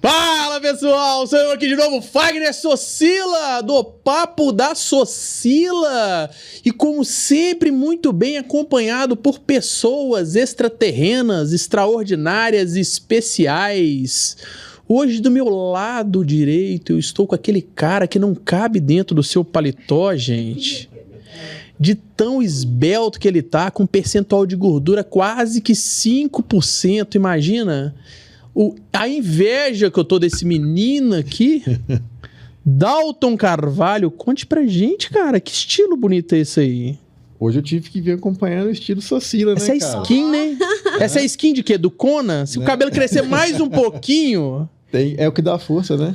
Fala, pessoal! Sou eu aqui de novo, Fagner Socila, do Papo da Socila. E como sempre, muito bem acompanhado por pessoas extraterrenas, extraordinárias, especiais. Hoje, do meu lado direito, eu estou com aquele cara que não cabe dentro do seu paletó, gente. De tão esbelto que ele tá, com um percentual de gordura quase que 5%, imagina? A inveja que eu tô desse menino aqui. Dalton Carvalho, conte pra gente, cara, que estilo bonito é esse aí? Hoje eu tive que vir acompanhando o estilo Socila, Essa né, é cara? skin, né? Essa é skin de quê? Do Conan? Se o cabelo crescer mais um pouquinho... É o que dá força, né?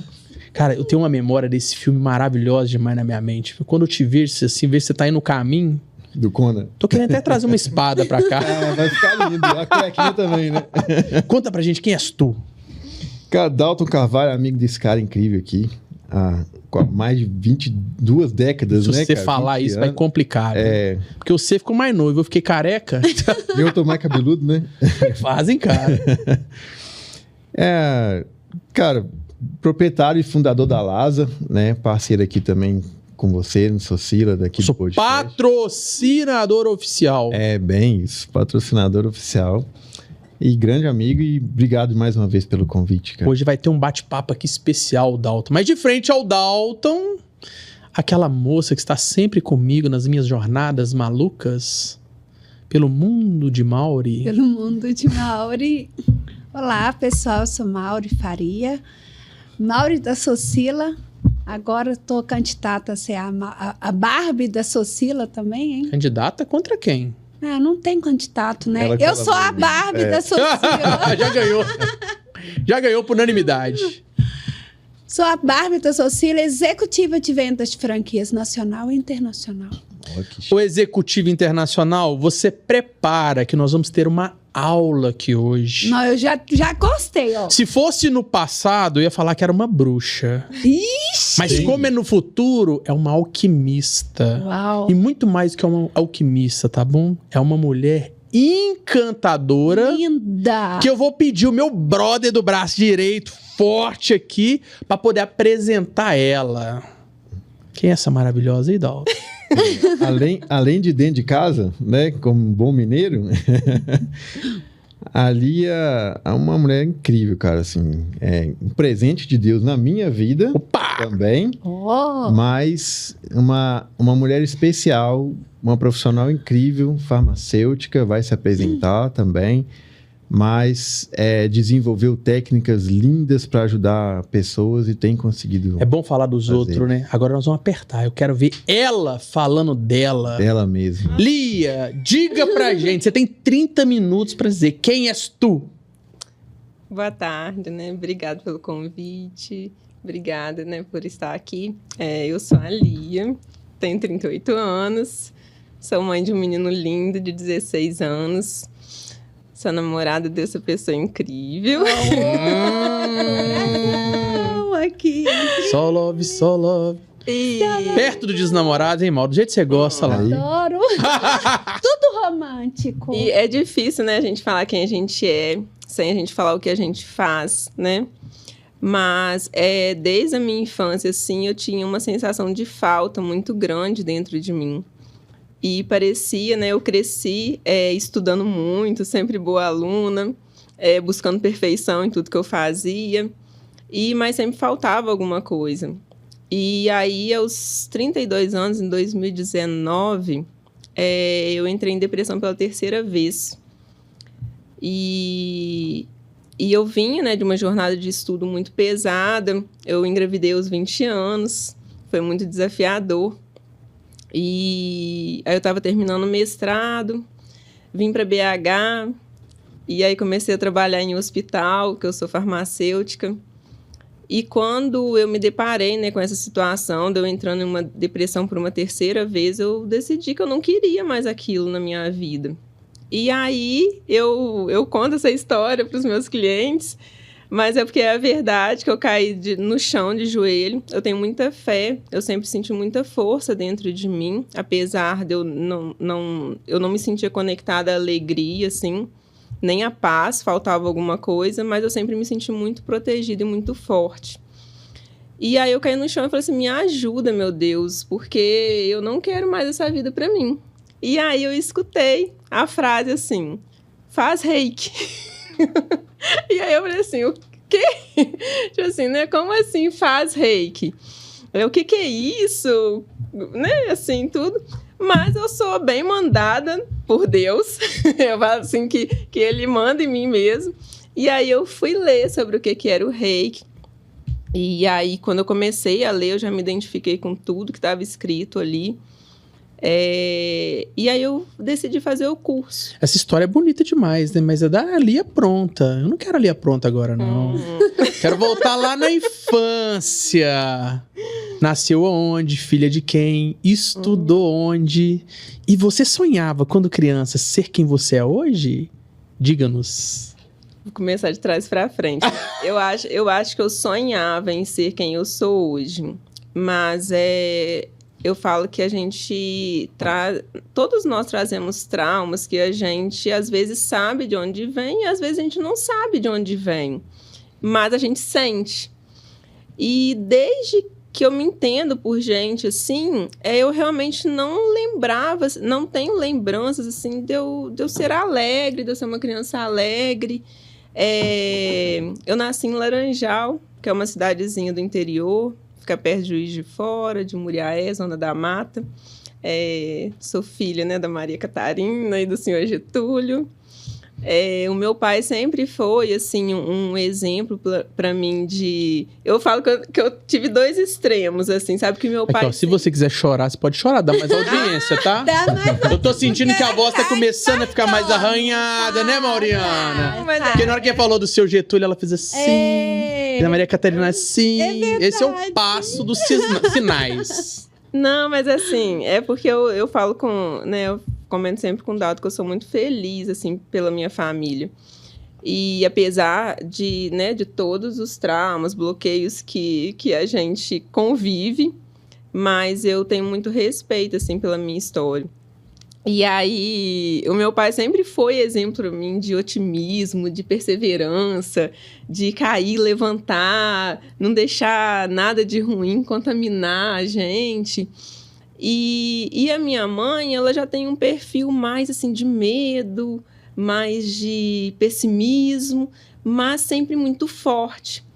Cara, eu tenho uma memória desse filme maravilhosa demais na minha mente. Quando eu te vejo assim, ver se você tá aí no caminho... Do Conan. Tô querendo até trazer uma espada pra cá. Ah, vai ficar lindo. A cuequinha também, né? Conta pra gente, quem és tu? Cara, Dalton Carvalho, amigo desse cara incrível aqui. Há mais de 22 décadas, Se né, você cara? falar isso, vai complicar. É. Viu? Porque você ficou mais noivo, eu fiquei careca. Eu tô mais cabeludo, né? Fazem, cara. Cara, proprietário e fundador da Lasa, né? Parceiro aqui também com você, no Socila, daqui Sou do podcast. patrocinador oficial. É, bem isso. Patrocinador oficial. E grande amigo, e obrigado mais uma vez pelo convite, cara. Hoje vai ter um bate-papo aqui especial, Dalton. Mas de frente ao Dalton, aquela moça que está sempre comigo nas minhas jornadas malucas pelo mundo de Mauri. Pelo mundo de Mauri. Olá, pessoal, eu sou Mauri Faria, Mauri da Socila. Agora estou candidata a ser a Barbie da Socila também, hein? Candidata contra quem? Não tem candidato, né? Ela Eu sou a mesmo. Barbie da Socila. Já ganhou. Já ganhou por unanimidade. Sou a Barbie da Socila, executiva de vendas de franquias nacional e internacional. O Executivo Internacional, você prepara que nós vamos ter uma aula aqui hoje. Não, eu já gostei, ó. Se fosse no passado, eu ia falar que era uma bruxa. Ixi! Mas Sim. como é no futuro, é uma alquimista. Uau! E muito mais do que uma alquimista, tá bom? É uma mulher encantadora. Linda! Que eu vou pedir o meu brother do braço direito, forte aqui, pra poder apresentar ela. Quem é essa maravilhosa aí, Dalton? Além de dentro de casa, né? Como um bom mineiro, ali é uma mulher incrível, cara, assim. É um presente de Deus na minha vida. Opa! Também. Oh! Mas uma mulher especial, uma profissional incrível, farmacêutica, vai se apresentar também. Mas desenvolveu técnicas lindas para ajudar pessoas e tem conseguido. É bom falar dos Fazer. outros, né? Agora nós vamos apertar. Eu quero ver ela falando dela. Dela mesma. Lia, diga pra gente. Você tem 30 minutos pra dizer quem és tu. Boa tarde, né? Obrigada pelo convite. Obrigada, né, por estar aqui. Eu sou a Lia, tenho 38 anos, sou mãe de um menino lindo de 16 anos. Sou namorada dessa pessoa incrível. Aqui. Só love, só love. E... Perto do desnamorado, hein, Mauro? Do jeito que você gosta lá. Aí. Adoro. Tudo romântico. e é difícil, né, a gente falar quem a gente é, sem a gente falar o que a gente faz, né? Mas desde a minha infância, assim, eu tinha uma sensação de falta muito grande dentro de mim. E parecia, né, eu cresci estudando muito, sempre boa aluna, buscando perfeição em tudo que eu fazia, mas sempre faltava alguma coisa. E aí, aos 32 anos, em 2019, eu entrei em depressão pela terceira vez. E eu vinha, né, de uma jornada de estudo muito pesada, eu engravidei aos 20 anos, foi muito desafiador. E aí eu estava terminando o mestrado, vim para BH, e aí comecei a trabalhar em um hospital, que eu sou farmacêutica. E quando eu me deparei, né, com essa situação de eu entrando em uma depressão por uma terceira vez, eu decidi que eu não queria mais aquilo na minha vida. E aí eu conto essa história para os meus clientes, mas é porque é a verdade que eu caí no chão de joelho. Eu tenho muita fé, eu sempre senti muita força dentro de mim, apesar de eu não me sentir conectada à alegria, assim. nem a paz, faltava alguma coisa, mas eu sempre me senti muito protegida e muito forte. E aí eu caí no chão e falei assim, me ajuda, meu Deus, porque eu não quero mais essa vida pra mim. E aí eu escutei a frase assim, faz reiki. E aí eu falei assim, o quê? Tipo assim, né? Como assim faz reiki? O que é isso? Né? Assim, tudo. Mas eu sou bem mandada por Deus. Eu falo assim que ele manda em mim mesmo. E aí eu fui ler sobre o que era o reiki. E aí, quando eu comecei a ler, eu já me identifiquei com tudo que estava escrito ali. E aí eu decidi fazer o curso. Essa história é bonita demais, né? Mas é da Lia Pronta. Eu não quero a Lia Pronta agora, não. Quero voltar lá na infância. Nasceu onde? Filha de quem? Estudou onde? E você sonhava, quando criança, ser quem você é hoje? Diga-nos. Vou começar de trás para frente. Eu acho que eu sonhava em ser quem eu sou hoje. Mas eu falo que a gente todos nós trazemos traumas que a gente às vezes sabe de onde vem e às vezes a gente não sabe de onde vem, mas a gente sente. E desde que eu me entendo por gente assim, eu realmente não lembrava, não tenho lembranças assim de eu ser alegre, de eu ser uma criança alegre. Eu nasci em Laranjal, que é uma cidadezinha do interior, fica perto de Juiz de Fora, de Muriaé, Zona da Mata. Sou filha, né, da Maria Catarina e do senhor Getúlio. O meu pai sempre foi assim, um exemplo para mim de... Eu falo que eu tive dois extremos, assim, sabe? Que meu pai... Aqui, ó, se você quiser chorar, você pode chorar, dá mais audiência, tá? Eu tô sentindo que a voz tá começando a ficar mais arranhada, né, Mauriana? Porque na hora que falou do seu Getúlio, ela fez assim. Da Maria Catarina, assim. Esse é o passo dos sinais. Não, mas assim, é porque eu falo com... né, eu comento sempre com o Dado que eu sou muito feliz, assim, pela minha família. E apesar de todos os traumas, bloqueios que a gente convive, mas eu tenho muito respeito, assim, pela minha história. E aí, o meu pai sempre foi exemplo para mim de otimismo, de perseverança, de cair, levantar, não deixar nada de ruim contaminar a gente. E a minha mãe, ela já tem um perfil mais, assim, de medo, mais de pessimismo, mas sempre muito forte.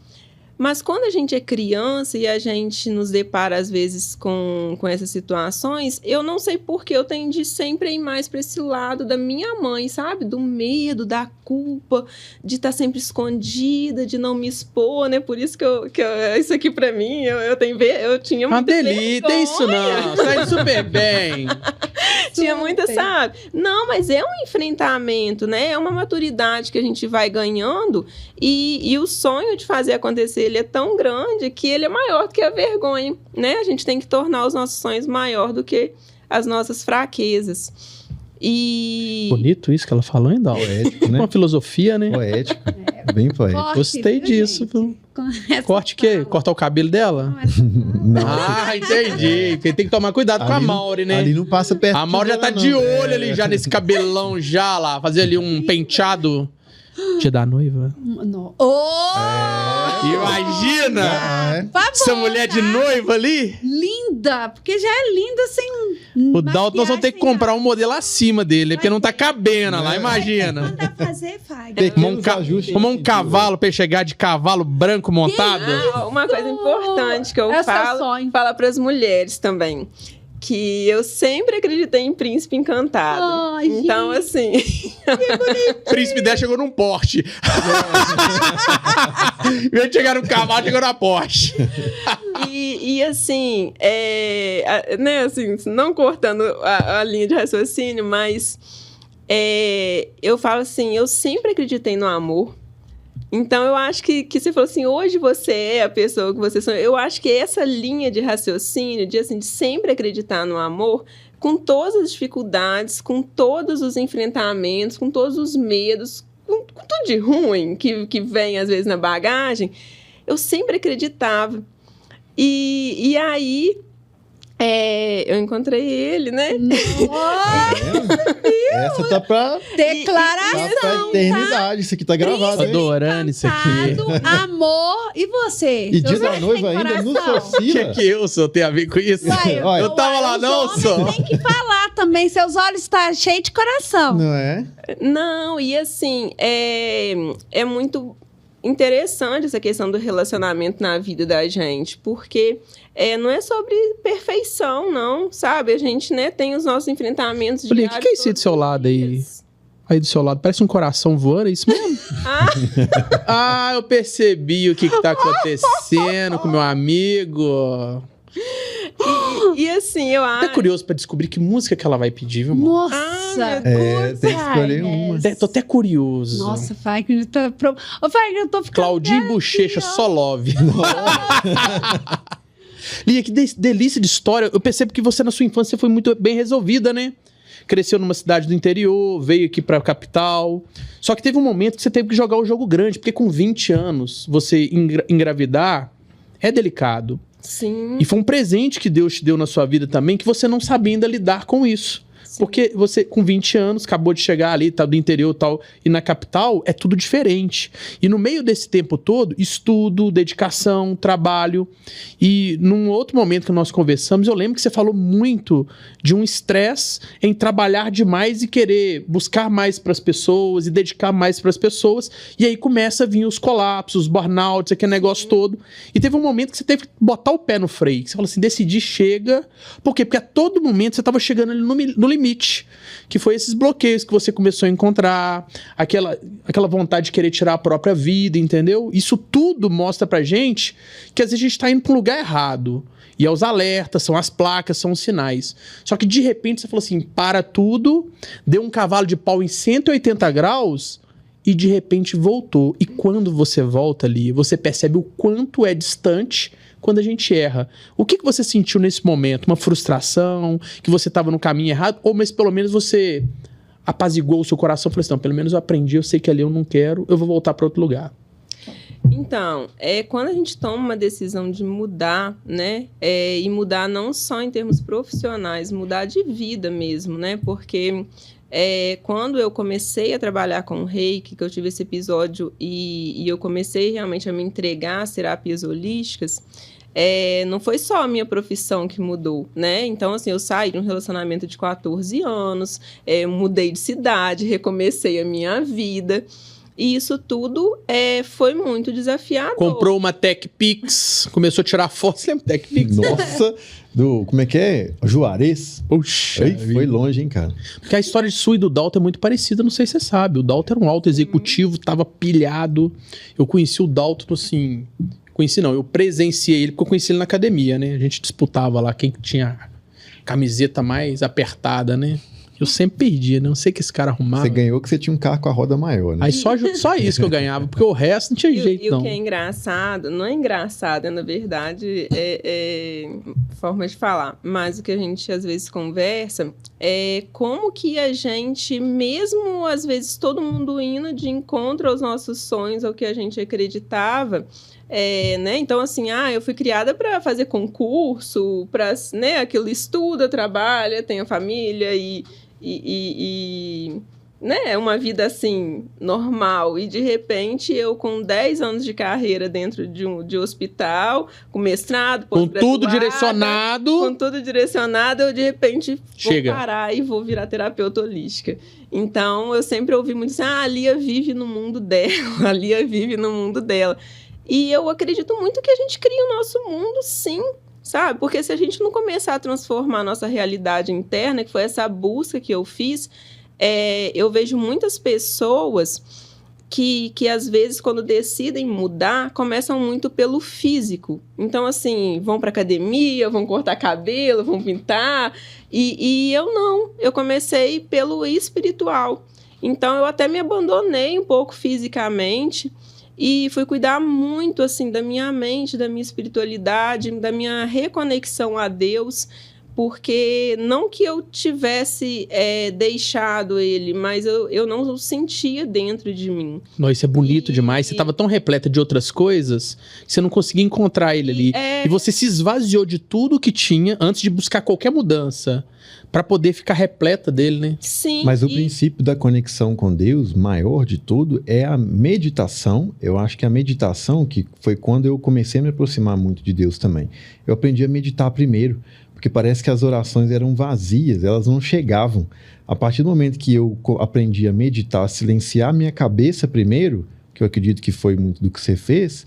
Mas quando a gente é criança e a gente nos depara, às vezes, com essas situações, eu não sei por que eu tendi sempre a ir mais para esse lado da minha mãe, sabe? Do medo, da culpa, de estar sempre escondida, de não me expor, né? Por isso que isso aqui para mim, eu tinha muita delícia, tem isso não, sai super bem. Tinha muita, sabe? Não, mas é um enfrentamento, né? É uma maturidade que a gente vai ganhando e o sonho de fazer acontecer, ele é tão grande que ele é maior do que a vergonha, né? A gente tem que tornar os nossos sonhos maior do que as nossas fraquezas. Bonito isso que ela falou, ainda. Poético, né? Uma filosofia, né? Poético. Bem poético. Gostei disso. Corte o quê? Cortar o cabelo dela? Não. Ah, entendi. Porque tem que tomar cuidado com a Mauri, né? Ali não passa perto. A Mauri já tá de olho ali, já nesse cabelão já lá. Fazer ali um penteado. Dia da noiva. Não. Imagina! Essa mulher de noiva ali. Linda! Porque já é linda sem... O Dalton, nós vamos ter que comprar um modelo acima dele, porque não tá cabendo lá, imagina. Manda fazer, faz. Como um cavalo pra ele chegar de cavalo branco montado. Uma coisa importante que eu falo para as mulheres também. Que eu sempre acreditei em Príncipe Encantado. Ai, então, gente. assim... Príncipe dela chegou num Porsche. Em vez de chegar no cavalo, chegou na Porsche. E assim, né, assim, não cortando a linha de raciocínio, mas eu falo assim, eu sempre acreditei no amor. Então, eu acho que você falou assim, hoje você é a pessoa que você sonhou. Eu acho que essa linha de raciocínio, de sempre acreditar no amor, com todas as dificuldades, com todos os enfrentamentos, com todos os medos, com tudo de ruim que vem, às vezes, na bagagem, eu sempre acreditava. E aí, Eu encontrei ele, né? Essa tá pra Declaração, eternidade. Isso aqui tá gravado, Tô hein? adorando isso aqui. Amor, e você? E dia Seus da olhos noiva têm ainda no coração? O que Socila. eu sou? Tem a ver com isso? Uai, Olha, eu tava lá os não, homens só. Tem que falar também, seus olhos estão cheios de coração. Não é? Não, e assim, é muito interessante essa questão do relacionamento na vida da gente, porque não é sobre perfeição, não, sabe? A gente, né, tem os nossos enfrentamentos Olha, o diários. que é isso aí do seu lado aí? Aí do seu lado, parece um coração voando, é isso mesmo? Ah, eu percebi o que tá acontecendo com meu amigo. E assim, eu Tô acho... curioso pra descobrir que música que ela vai pedir, viu, amor? Nossa! Tem que escolher uma. Tô até curioso. Nossa, Fagner, Ô, Fagner, eu tô ficando... Claudinho Bochecha, só love. Lia, que delícia de história. Eu percebo que você, na sua infância, foi muito bem resolvida, né? Cresceu numa cidade do interior, veio aqui pra capital. Só que teve um momento que você teve que jogar o jogo grande, porque com 20 anos, você engravidar é delicado. Sim. E foi um presente que Deus te deu na sua vida também, que você não sabia ainda lidar com isso. Porque você, com 20 anos, acabou de chegar ali, tá do interior e tal, e na capital é tudo diferente. E no meio desse tempo todo, estudo, dedicação, trabalho. E num outro momento que nós conversamos, eu lembro que você falou muito de um estresse em trabalhar demais e querer buscar mais para as pessoas e dedicar mais para as pessoas. E aí começa a vir os colapsos, os burnouts, aquele negócio todo. E teve um momento que você teve que botar o pé no freio. Que você falou assim, decidir, chega. Por quê? Porque a todo momento você estava chegando ali no limite. Que foi esses bloqueios que você começou a encontrar, aquela vontade de querer tirar a própria vida, entendeu? Isso tudo mostra pra gente que às vezes a gente tá indo pra um lugar errado. E é os alertas, são as placas, são os sinais. Só que de repente você falou assim, para tudo, deu um cavalo de pau em 180 graus e de repente voltou. E quando você volta ali, você percebe o quanto é distante quando a gente erra. O que você sentiu nesse momento? Uma frustração? Que você estava no caminho errado? Ou mas pelo menos você apaziguou o seu coração e falou assim, não, pelo menos eu aprendi, eu sei que ali eu não quero, eu vou voltar para outro lugar. Então, quando a gente toma uma decisão de mudar, né? E mudar não só em termos profissionais, mudar de vida mesmo, né? Porque quando eu comecei a trabalhar com o Reiki, que eu tive esse episódio e eu comecei realmente a me entregar às terapias holísticas, não foi só a minha profissão que mudou, né? Então, assim, eu saí de um relacionamento de 14 anos, mudei de cidade, recomecei a minha vida. E isso tudo foi muito desafiador. Comprou uma TechPix, começou a tirar foto. Você lembra TechPix? Nossa, como é que é? Juarez? Puxa. Ei, foi longe, hein, cara? Porque a história de sua e do Dalton é muito parecida, não sei se você sabe. O Dalton era um alto executivo, tava pilhado. Eu conheci o Dalton, assim... Conheci não, eu presenciei ele, porque eu conheci ele na academia, né? A gente disputava lá quem tinha camiseta mais apertada, né? Eu sempre perdia, né? Não sei o que esse cara arrumava. Você ganhou que você tinha um carro com a roda maior, né? Aí só isso que eu ganhava, porque o resto não tinha jeito, e não. O que é engraçado, não é engraçado, na verdade, é forma de falar, mas o que a gente às vezes conversa é como que a gente, mesmo às vezes todo mundo indo de encontro aos nossos sonhos, ao que a gente acreditava, né? Então, assim, eu fui criada para fazer concurso, para, né, aquilo estuda, trabalha, tenho família e né, uma vida assim, normal. E de repente, eu com 10 anos de carreira dentro de hospital, com mestrado, com tudo direcionado. Com tudo direcionado, eu de repente Chega. Vou parar e vou virar terapeuta holística. Então, eu sempre ouvi muito assim, a Lia vive no mundo dela, a Lia vive no mundo dela. E eu acredito muito que a gente cria o nosso mundo, sim, sabe? Porque se a gente não começar a transformar a nossa realidade interna, que foi essa busca que eu fiz, eu vejo muitas pessoas que às vezes, quando decidem mudar, começam muito pelo físico. Então, assim, vão para academia, vão cortar cabelo, vão pintar. E eu não. Eu comecei pelo espiritual. Então, eu até me abandonei um pouco fisicamente e fui cuidar muito, assim, da minha mente, da minha espiritualidade, da minha reconexão a Deus, porque não que eu tivesse deixado ele, mas eu não o sentia dentro de mim. Nossa, isso é bonito demais. Você estava tão repleta de outras coisas que você não conseguia encontrar ele ali. E você se esvaziou de tudo que tinha antes de buscar qualquer mudança para poder ficar repleta dele, né? Sim. Mas o princípio da conexão com Deus, maior de tudo, é a meditação. Eu acho que a meditação, que foi quando eu comecei a me aproximar muito de Deus também. Eu aprendi a meditar primeiro, porque parece que as orações eram vazias, elas não chegavam. A partir do momento que eu aprendi a meditar, a silenciar a minha cabeça primeiro, que eu acredito que foi muito do que você fez,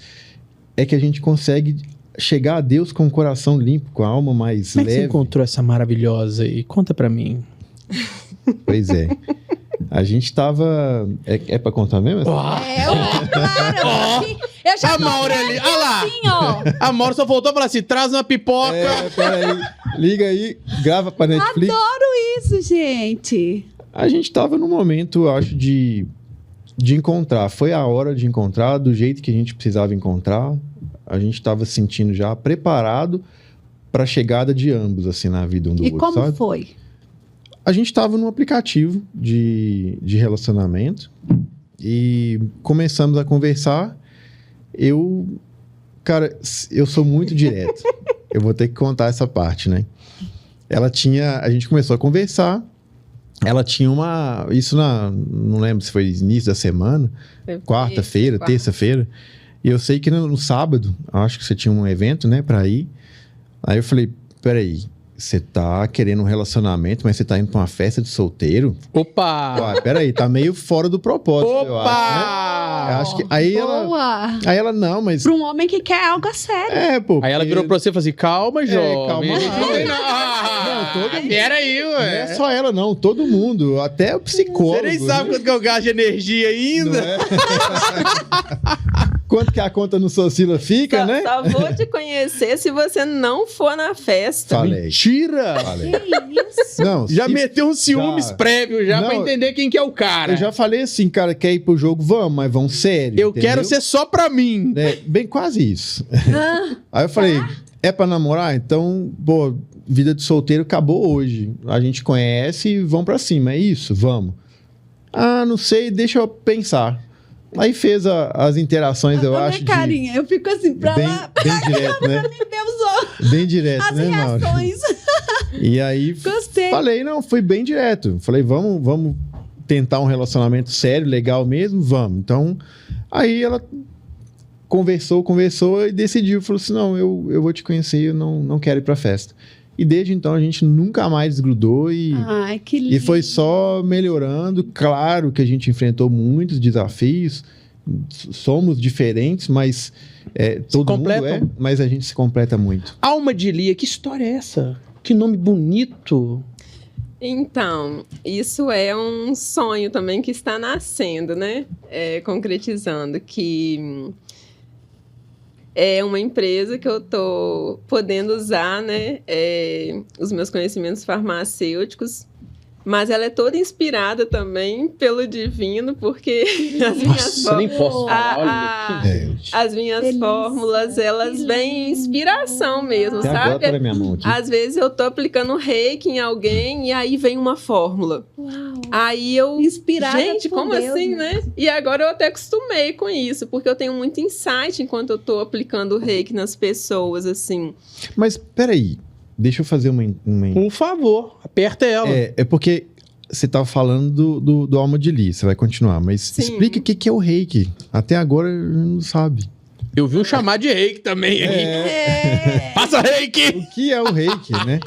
é que a gente consegue chegar a Deus com o coração limpo, com a alma mais Como é que leve. você encontrou essa maravilhosa aí? Conta pra mim. Pois é. A gente tava... É pra contar mesmo? Claro. Eu já A Mauri ali, olha lá. assim, ó. A Mauri só voltou e falou assim, traz uma pipoca. Peraí. Liga aí, grava pra Netflix. Adoro isso, gente. A gente tava num momento, eu acho, de encontrar. Foi a hora de encontrar, do jeito que a gente precisava encontrar. A gente tava se sentindo já preparado para a chegada de ambos, assim, na vida um do E outro, como sabe? foi? A gente tava num aplicativo de relacionamento e começamos a conversar. Cara, eu sou muito direto. Eu vou ter que contar essa parte, né? A gente começou a conversar. Ela tinha não lembro se foi início da semana, quarta-feira, terça-feira. E eu sei que no sábado, acho que você tinha um evento, né, pra ir. Aí eu falei, peraí, você tá querendo um relacionamento, mas você tá indo pra uma festa de solteiro? Opa! Ué, peraí, tá meio fora do propósito, eu acho, né? Opa! Eu acho que aí Boa. ela, não, mas... Para um homem que quer algo a sério. Pô. Aí ela virou pra você e falou assim, calma, jovem. calma Não, todo mundo. Peraí, Não ué. é só ela, não. Todo mundo. Até o psicólogo. Você nem sabe né? quanto que eu gasto de energia ainda. Não é? Quanto que a conta no Socila fica, né? Só vou te conhecer se você não for na festa. Falei. Mentira! Falei. Que isso? Não, Já se- meteu uns ciúmes Cara, prévios já não, pra entender quem que é o cara. Eu já falei assim, cara, quer ir pro jogo? Vamos, mas vamos sério. Eu entendeu? quero ser só pra mim. Bem quase isso. Ah, Aí eu falei, é pra namorar? Então, pô, vida de solteiro acabou hoje. A gente conhece e vamos pra cima, é isso? Vamos. Ah, não sei, deixa eu pensar. Aí fez as interações, eu olha acho, a carinha. Eu fico assim, pra lá, bem direto, né? pra mim ver os olhos, Bem direto, as né, Mauro? reações. E aí, Gostei. falei, não, fui bem direto. Falei, vamos tentar um relacionamento sério, legal mesmo? Vamos. Então, aí ela conversou e decidiu. Falou assim, não, eu vou te conhecer, eu não quero ir pra festa. E desde então, a gente nunca mais desgrudou Ai, que lindo. e foi só melhorando. Claro que a gente enfrentou muitos desafios, somos diferentes, mas todo mundo completam. mas a gente se completa muito. Alma de Lia, que história é essa? Que nome bonito. Então, isso é um sonho também que está nascendo, né? Concretizando, que é uma empresa que eu tô podendo usar, né? Os meus conhecimentos farmacêuticos, mas ela é toda inspirada também pelo divino, porque as minhas Nossa, nem posso falar. Olha que... as minhas Delícia, fórmulas, elas que vêm lindo. inspiração mesmo, Até agora sabe? tá na minha mão aqui. Às vezes eu tô aplicando reiki em alguém e aí vem uma fórmula. Uau. Aí eu... Inspirada Gente, por como Deus, assim, né? E agora eu até acostumei com isso, porque eu tenho muito insight enquanto eu tô aplicando reiki nas pessoas, assim. Mas, peraí, deixa eu fazer uma... Por favor, aperta ela. É porque você tava falando do Alma de Lia, você vai continuar, mas Sim. explica o que é o reiki. Até agora não sabe. Eu vi um chamar de reiki também. Passa reiki! O que é o reiki, né?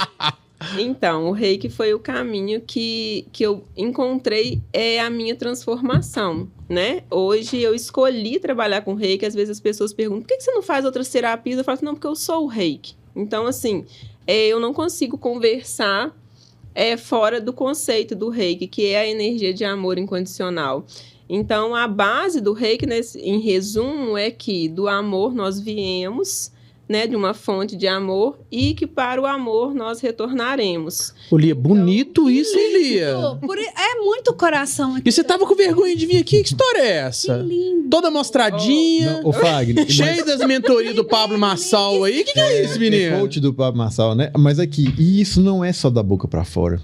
Então, o reiki foi o caminho que eu encontrei, a minha transformação, né? Hoje eu escolhi trabalhar com reiki, às vezes as pessoas perguntam, por que você não faz outras terapias? Eu falo assim, não, porque eu sou o reiki. Então, assim, eu não consigo conversar fora do conceito do reiki, que é a energia de amor incondicional. Então, a base do reiki, em resumo, é que do amor nós viemos, né, de uma fonte de amor e que para o amor nós retornaremos. Ô, Lia, bonito isso, hein, Lia? É muito coração aqui. E você tava com vergonha de vir aqui? Que história é essa? Que lindo. Toda mostradinha, Ô, Fagner, cheio das mentorias do Pablo Marçal aí. Que é isso, é menino? coach do Pablo Marçal, né? Mas aqui, e isso não é só da boca pra fora.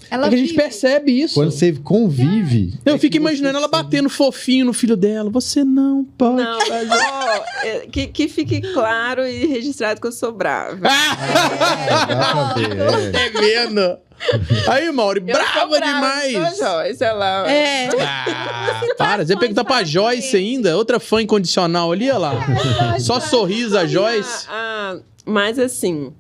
Ela É que a gente vive. percebe isso. Quando você convive... Eu fico imaginando ela batendo fofinho no filho dela. Você não pode. Não, mas que fique claro e registrado que eu sou brava. Dá pra ver, É vendo? Aí, Mauri, Eu sou brava Sou demais. Joyce, ela... É. Para, você pergunta pra Joyce ainda, outra fã incondicional ali, olha lá. Só sorriso a Joyce. Mas assim,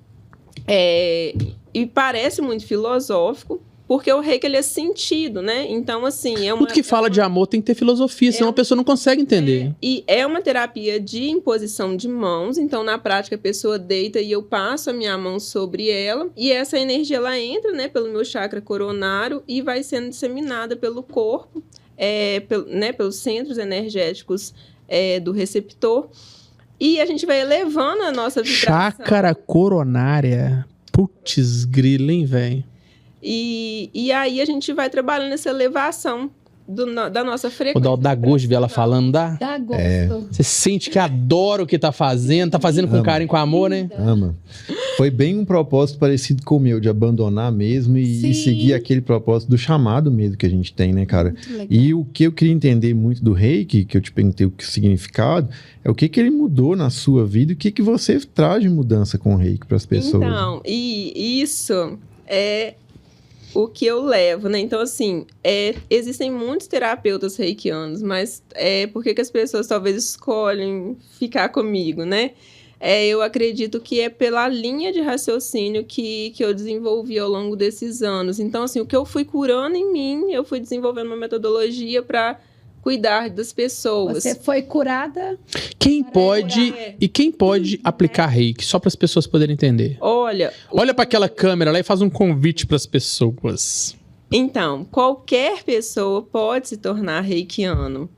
e parece muito filosófico, porque o reiki ele é sentido, né? Então, assim, é uma... Tudo que fala de amor tem que ter filosofia, senão a pessoa não consegue entender. E é uma terapia de imposição de mãos, então na prática a pessoa deita e eu passo a minha mão sobre ela, e essa energia ela entra, né, pelo meu chakra coronário e vai sendo disseminada pelo corpo, pelos centros energéticos do receptor, e a gente vai elevando a nossa vibração. Chácara coronária. Putz, grila, hein, velho? E aí a gente vai trabalhando essa elevação da nossa frequência. Dá gosto de ver ela falando, dá? Dá gosto. Você sente que adora o que tá fazendo com Ama. carinho, com amor, né? Ama. Foi bem um propósito parecido com o meu, de abandonar mesmo e Sim. seguir aquele propósito do chamado mesmo que a gente tem, né, cara? Muito legal. E o que eu queria entender muito do Reiki, que eu te perguntei o significado, é o que ele mudou na sua vida e o que você traz de mudança com o Reiki para as pessoas. Então, e isso é o que eu levo, né? Então, assim, existem muitos terapeutas reikianos, mas por que as pessoas talvez escolhem ficar comigo, né? Eu acredito que é pela linha de raciocínio que eu desenvolvi ao longo desses anos. Então, assim, o que eu fui curando em mim, eu fui desenvolvendo uma metodologia para cuidar das pessoas. Você foi curada? Quem pode e quem pode aplicar reiki? Só para as pessoas poderem entender. Olha para aquela câmera lá e faz um convite para as pessoas. Então, qualquer pessoa pode se tornar reikiano.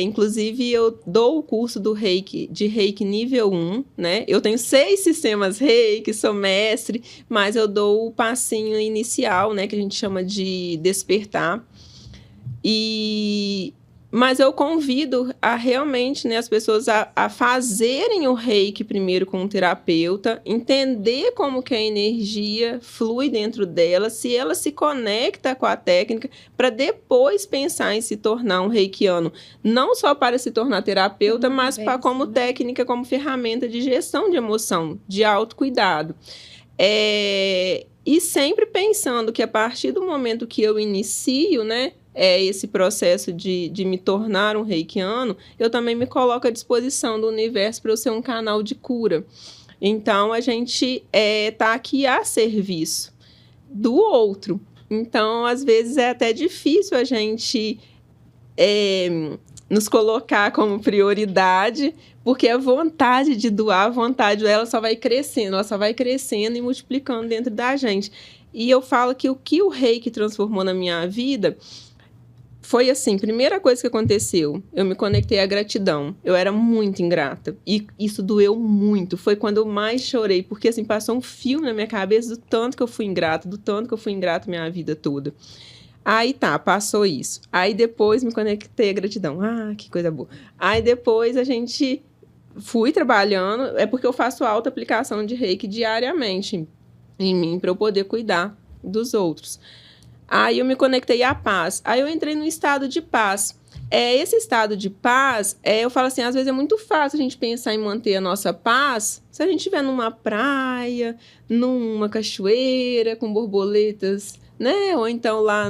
Inclusive, eu dou o curso de Reiki nível 1, né? Eu tenho 6 sistemas Reiki, sou mestre, mas eu dou o passinho inicial, né? Que a gente chama de despertar. Mas eu convido a realmente, né, as pessoas a fazerem o reiki primeiro com um terapeuta, entender como que a energia flui dentro dela, se ela se conecta com a técnica, para depois pensar em se tornar um reikiano. Não só para se tornar terapeuta, mas como técnica, como ferramenta de gestão de emoção, de autocuidado. E sempre pensando que a partir do momento que eu inicio, né, esse processo de me tornar um reikiano, eu também me coloco à disposição do universo para eu ser um canal de cura. Então, a gente tá aqui a serviço do outro. Então, às vezes, é até difícil a gente nos colocar como prioridade, porque a vontade de doar, a vontade dela só vai crescendo, ela só vai crescendo e multiplicando dentro da gente. E eu falo que o que o reiki transformou na minha vida foi assim, primeira coisa que aconteceu, eu me conectei à gratidão. Eu era muito ingrata. E isso doeu muito. Foi quando eu mais chorei. Porque, assim, passou um filme na minha cabeça do tanto que eu fui ingrata, minha vida toda. Aí tá, passou isso. Aí depois me conectei à gratidão. Ah, que coisa boa. Aí depois a gente fui trabalhando. É porque eu faço alta aplicação de reiki diariamente em mim, para eu poder cuidar dos outros. Aí eu me conectei à paz. Aí eu entrei num estado de paz. Esse estado de paz, eu falo assim, às vezes é muito fácil a gente pensar em manter a nossa paz se a gente estiver numa praia, numa cachoeira, com borboletas, né? Ou então lá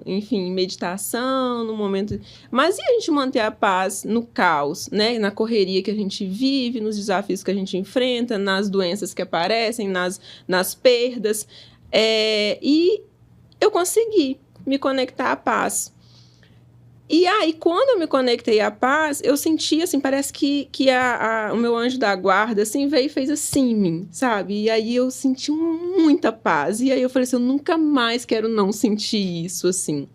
enfim, meditação, no momento... Mas e a gente manter a paz no caos, né? Na correria que a gente vive, nos desafios que a gente enfrenta, nas doenças que aparecem, nas perdas. E eu consegui me conectar à paz. E aí, quando eu me conectei à paz, eu senti, assim, parece que o meu anjo da guarda, assim, veio e fez assim em mim, sabe? E aí eu senti muita paz. E aí eu falei assim, eu nunca mais quero não sentir isso, assim.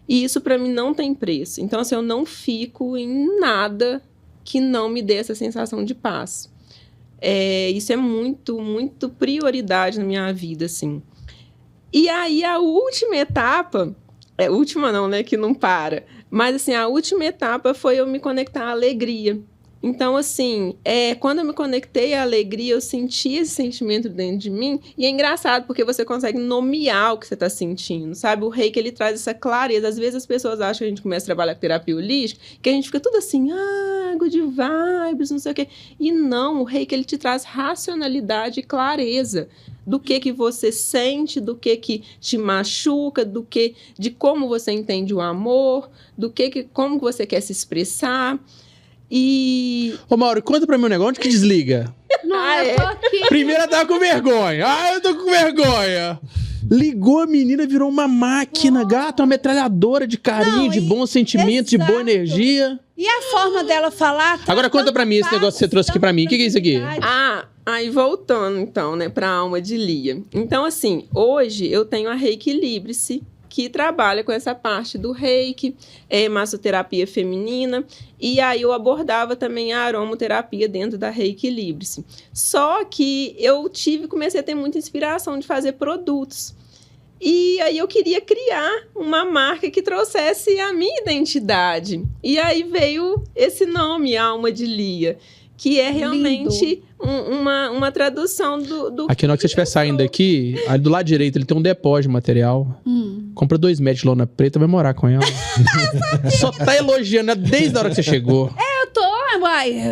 E isso, pra mim, não tem preço. Então, assim, eu não fico em nada que não me dê essa sensação de paz. Isso é muito, muito prioridade na minha vida, assim. E aí, a última etapa... última não, né? Que não para. Mas, assim, a última etapa foi eu me conectar à alegria. Então, assim, quando eu me conectei à alegria, eu senti esse sentimento dentro de mim. E é engraçado, porque você consegue nomear o que você está sentindo, sabe? O reiki, ele traz essa clareza. Às vezes as pessoas acham que a gente começa a trabalhar com terapia holística, que a gente fica tudo assim, good vibes, não sei o quê. E não, o reiki, ele te traz racionalidade e clareza do que você sente, do que te machuca, de como você entende o amor, como você quer se expressar. Ô, Mauro, conta pra mim um negócio, onde que desliga? Não, eu tô aqui. Primeiro ela tava com vergonha. Eu tô com vergonha. Ligou a menina, virou uma máquina, gato, uma metralhadora de carinho, de bons sentimentos, de boa energia. E a forma dela falar... Agora conta pra mim esse negócio que você trouxe aqui pra mim. O que é isso aqui? Aí voltando, então, né, pra alma de Lia. Então, assim, hoje eu tenho a Reiki Librice, que trabalha com essa parte do reiki, massoterapia feminina, e aí eu abordava também a aromoterapia dentro da Reiki Librice. Só que eu comecei a ter muita inspiração de fazer produtos. E aí eu queria criar uma marca que trouxesse a minha identidade. E aí veio esse nome, Alma de Lia, que é realmente uma tradução do... Aqui, na hora que você estiver saindo aqui, aí do lado direito ele tem um depósito de material. Compra 2 metros de lona preta, vai morar com ela. Só tá elogiando desde a hora que você chegou.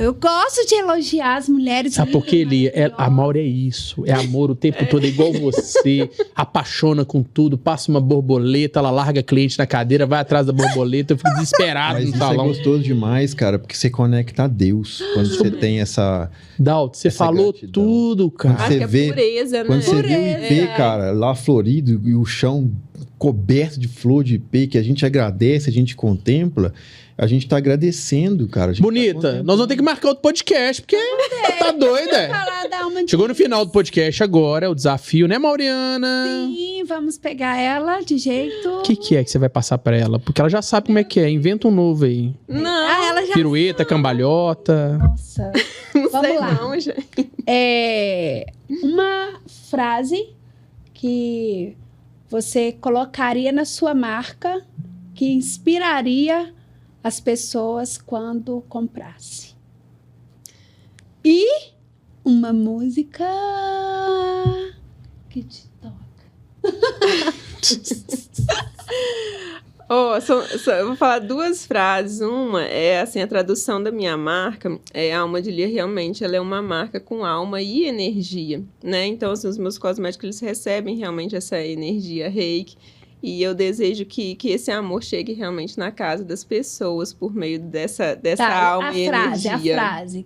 Eu gosto de elogiar as mulheres. Sabe por quê, Lia? A Mauro é isso. É amor o tempo todo, é igual você. Apaixona com tudo, passa uma borboleta, ela larga cliente na cadeira, vai atrás da borboleta, eu fico desesperado no salão. Mas isso é gostoso demais, cara, porque você conecta a Deus quando você tem essa... Dalton, você falou gratidão. Tudo, cara. Acho que é pureza, né? Quando você vê o ipê, cara, lá florido e o chão coberto de flor de ipê, que a gente agradece, a gente contempla, a gente tá agradecendo, cara. Bonita, nós vamos ter que marcar outro podcast, porque tá doida. Chegou no final do podcast agora, é o desafio, né, Mauriana? Sim, vamos pegar ela de jeito... O que é que você vai passar pra ela? Porque ela já sabe como é que é, inventa um novo aí. Não. Ela já... Pirueta, cambalhota. Nossa. Não Vamos sei lá. não, gente. Uma frase que você colocaria na sua marca que inspiraria as pessoas quando comprasse. E uma música que te toca. Eu vou falar 2 frases. Uma é assim, a tradução da minha marca. A Alma de Lia, realmente, ela é uma marca com alma e energia, né? Então, assim, os meus cosméticos, eles recebem realmente essa energia reiki. E eu desejo que esse amor chegue realmente na casa das pessoas por meio dessa alma e energia. A frase.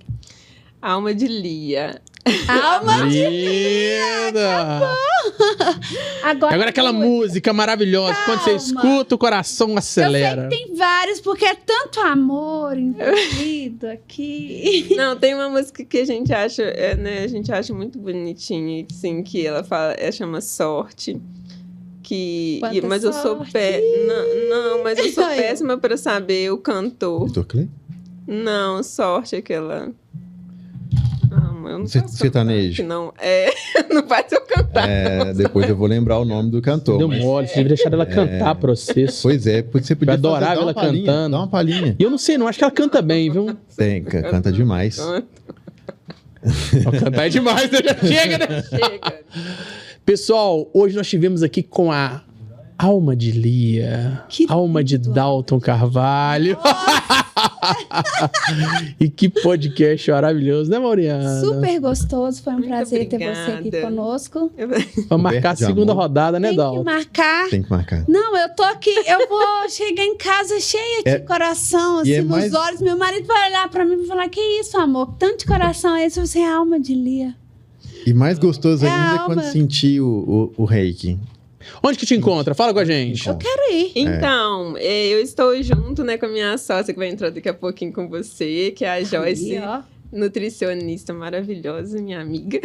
Alma de Lia. Alma de Linda! Agora aquela música maravilhosa. Quando você escuta, o coração acelera. Eu sei que tem várias, porque é tanto amor envolvido aqui. Não, tem uma música que a gente acha, né? A gente acha muito bonitinha, assim, que ela fala, chama Sorte. Mas eu sou mas eu sou péssima para saber o cantor. Vitor Clay? Não, Sorte aquela. Eu não sertanejo. Não, não faz eu cantar. Depois eu vou lembrar o nome do cantor. Deu mole, você devia deixar ela cantar pra vocês. Pois é, você podia adorava ela cantando. Dá uma palhinha. E eu não sei, não acho que ela canta bem, viu? Canta demais. Cantar é demais, né? Chega, né? Chega. Pessoal, hoje nós estivemos aqui com a Alma de Lia, alma de Dalton Carvalho. E que podcast maravilhoso, né, Mauriana? Super gostoso, foi um Muito prazer obrigada. ter você aqui conosco. Vamos marcar a segunda rodada, né, Dalton? Tem que marcar. Não, eu tô aqui, eu vou chegar em casa cheia de coração, assim, nos olhos. Meu marido vai olhar pra mim e falar, que isso, amor? Tanto de coração é esse, você é a alma de Lia. E mais gostoso ainda é quando sentir o reiki. Onde que te encontra? Fala com a gente. Eu quero ir. Então, eu estou junto, né, com a minha sócia, que vai entrar daqui a pouquinho com você, que é a Joyce, nutricionista maravilhosa, minha amiga.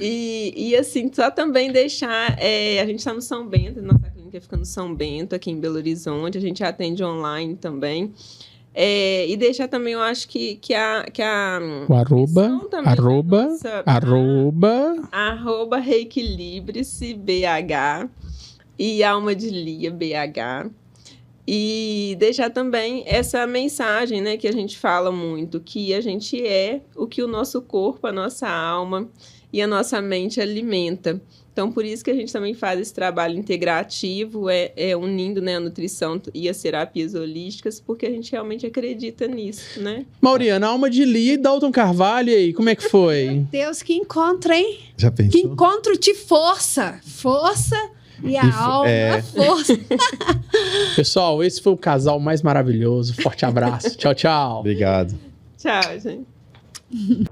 e assim, só também deixar... a gente está no São Bento, nossa clínica fica no São Bento, aqui em Belo Horizonte. A gente atende online também. E deixar também, eu acho que a O arroba, missão também da nossa- arroba Reequilibre-se BH e Alma de Lia BH. E deixar também essa mensagem, né, que a gente fala muito, que a gente é o que o nosso corpo, a nossa alma e a nossa mente alimenta. Então, por isso que a gente também faz esse trabalho integrativo, unindo, né, a nutrição e as terapias holísticas, porque a gente realmente acredita nisso, né? Mauriana, Alma de Lia e Dalton Carvalho, e aí, como é que foi? Deus, que encontro, hein? Já Que pensou? encontro de força. Força e a alma, força. Pessoal, esse foi o casal mais maravilhoso. Forte abraço. Tchau, tchau. Obrigado. Tchau, gente.